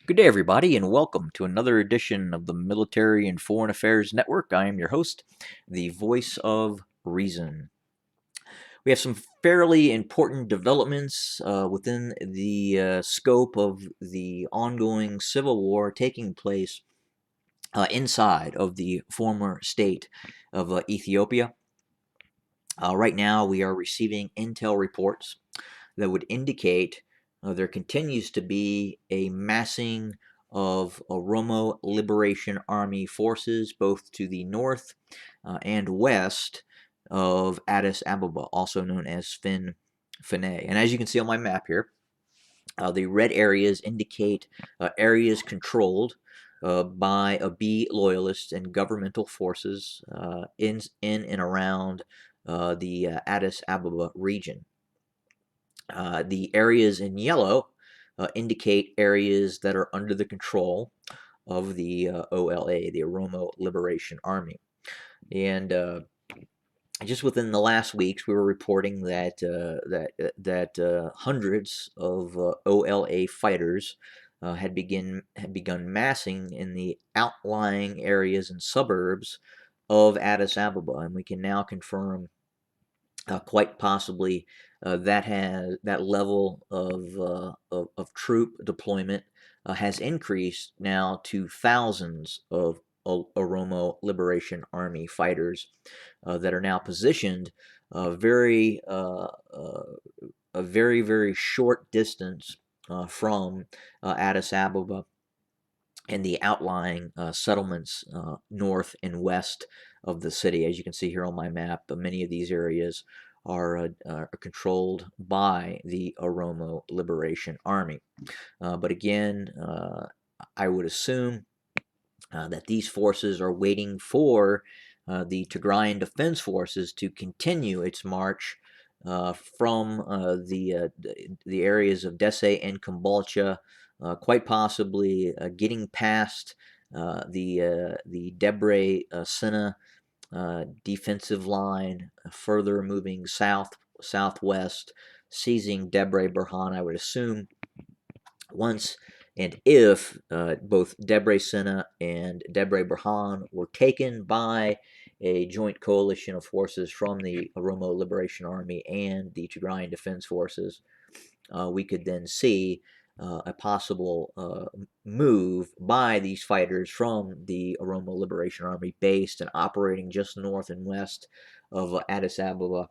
Good day, everybody, and welcome to another edition of the Military and Foreign Affairs Network. I am your host, the voice of reason. We have some fairly important developments within the scope of the ongoing civil war taking place inside of the former state of Ethiopia. Right now, we are receiving intel reports that would indicate there continues to be a massing of Oromo Liberation Army forces both to the north and west of Addis Ababa, also known as Fin Finay. And as you can see on my map here, the red areas indicate areas controlled by Abiy loyalists and governmental forces in and around the Addis Ababa region. The areas in yellow indicate areas that are under the control of the OLA, the Oromo Liberation Army. And just within the last weeks, we were reporting that hundreds of OLA fighters had begun massing in the outlying areas and suburbs of Addis Ababa, and we can now confirm quite possibly that level of troop deployment has increased now to thousands of Oromo Liberation Army fighters that are now positioned very a very short distance from Addis Ababa and the outlying settlements north and west of the city. As you can see here on my map, many of these areas are controlled by the Oromo Liberation Army. But again, I would assume that these forces are waiting for the Tigrayan Defense Forces to continue its march from the areas of Dese and Kombolcha, quite possibly getting past the Debre Sina defensive line, further moving southwest, seizing Debre Burhan. I would assume once and if both Debre Sina and Debre Burhan were taken by a joint coalition of forces from the Oromo Liberation Army and the Tigrayan Defense Forces, we could then see a possible move by these fighters from the Oromo Liberation Army based and operating just north and west of Addis Ababa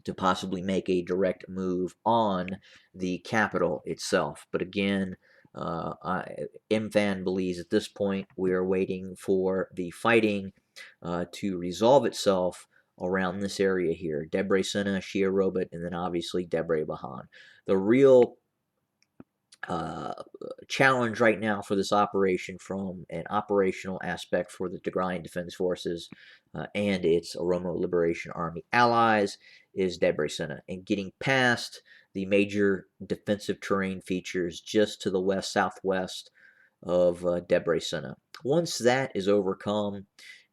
to possibly make a direct move on the capital itself. But again, MFAN believes at this point we are waiting for the fighting to resolve itself around this area here. Debre Sina, Shia Robot, and then obviously Debre Bahan. The real challenge right now for this operation from an operational aspect for the Tigrayan Defense Forces and its Oromo Liberation Army allies is Debre Sina, and getting past the major defensive terrain features just to the west-southwest of Debre Sina. Once that is overcome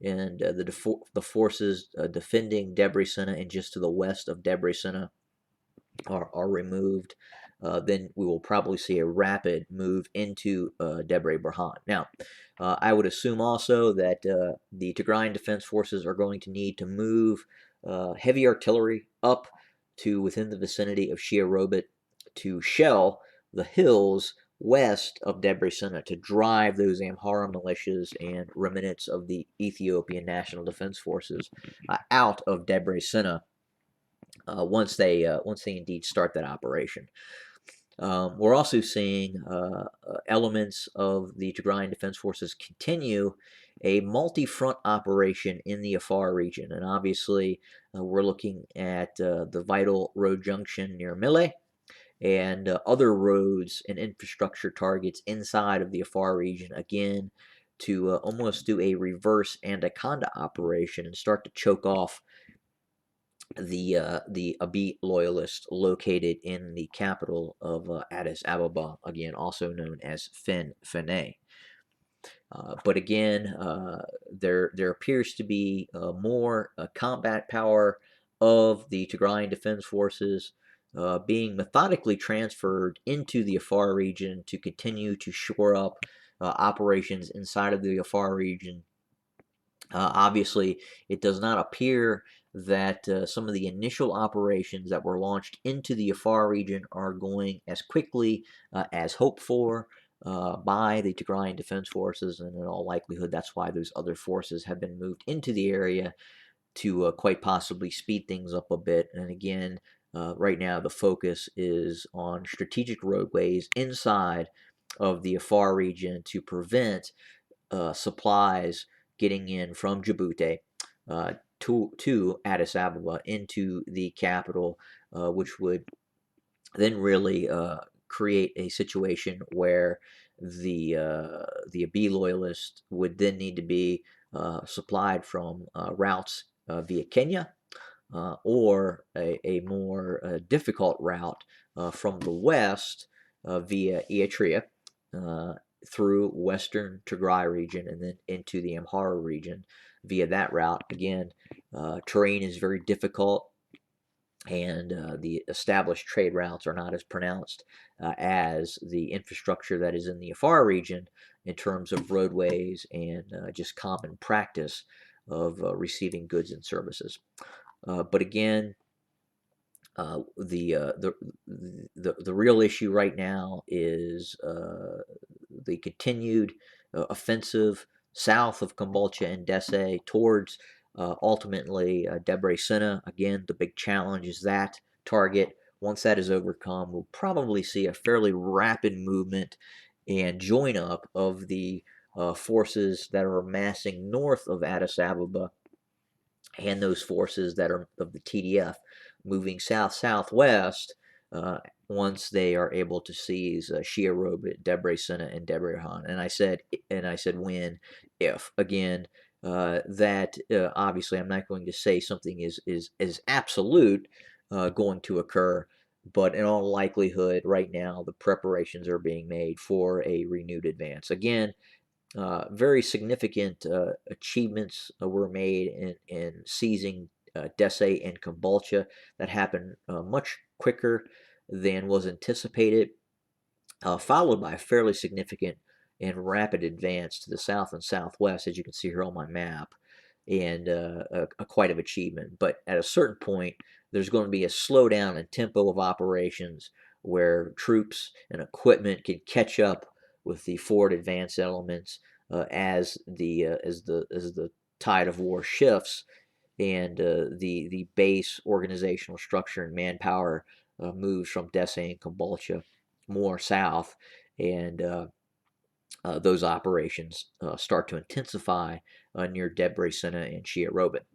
and the forces defending Debre Sina and just to the west of Debre Sina are removed, then we will probably see a rapid move into Debre Burhan. Now, I would assume also that the Tigrayan Defense Forces are going to need to move heavy artillery up to within the vicinity of Shia Robot to shell the hills west of Debre Sina to drive those Amhara militias and remnants of the Ethiopian National Defense Forces out of Debre Sina once they indeed start that operation. We're also seeing elements of the Tigrayan Defense Forces continue a multi-front operation in the Afar region, and obviously we're looking at the vital road junction near Mille and other roads and infrastructure targets inside of the Afar region, again to almost do a reverse anaconda operation and start to choke off the Abiy loyalists located in the capital of Addis Ababa, again also known as Finay. But again, there appears to be more combat power of the Tigrayan Defense Forces being methodically transferred into the Afar region to continue to shore up operations inside of the Afar region. Obviously, it does not appear that some of the initial operations that were launched into the Afar region are going as quickly as hoped for by the Tigrayan Defense Forces, and in all likelihood, that's why those other forces have been moved into the area to quite possibly speed things up a bit. And again, right now the focus is on strategic roadways inside of the Afar region to prevent supplies getting in from Djibouti to Addis Ababa into the capital, which would then really create a situation where the Abiy loyalists would then need to be supplied from routes via Kenya, or a more difficult route from the west via Eritrea, through western Tigray region and then into the Amhara region via that route. Again, terrain is very difficult, and the established trade routes are not as pronounced as the infrastructure that is in the Afar region in terms of roadways and just common practice of receiving goods and services. But again, the real issue right now is the continued offensive south of Kombolcha and Dese towards ultimately Debrecen. Again, the big challenge is that target. Once that is overcome, we'll probably see a fairly rapid movement and join up of the forces that are amassing north of Addis Ababa and those forces that are of the TDF moving south-southwest once they are able to seize Shia Robit, Debrecen, and Debrecen. And I said when, if. Again, that obviously I'm not going to say something is absolute going to occur, but in all likelihood, right now the preparations are being made for a renewed advance. Again, very significant achievements were made in seizing Dese and Kombolcha. That happened much quicker than was anticipated, followed by a fairly significant and rapid advance to the south and southwest, as you can see here on my map, and quite an achievement. But at a certain point, there's going to be a slowdown in tempo of operations where troops and equipment can catch up with the forward advance elements as the tide of war shifts, and the base organizational structure and manpower moves from Dese and Kombolcha more south, and those operations start to intensify near Debrecen and Shia Robit.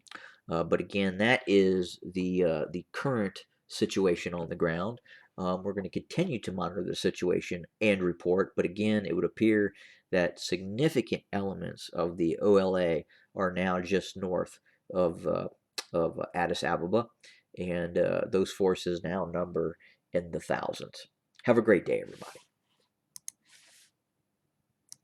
But again, that is the current situation on the ground. We're going to continue to monitor the situation and report, but again, it would appear that significant elements of the OLA are now just north of Addis Ababa, and those forces now number in the thousands. Have a great day, everybody.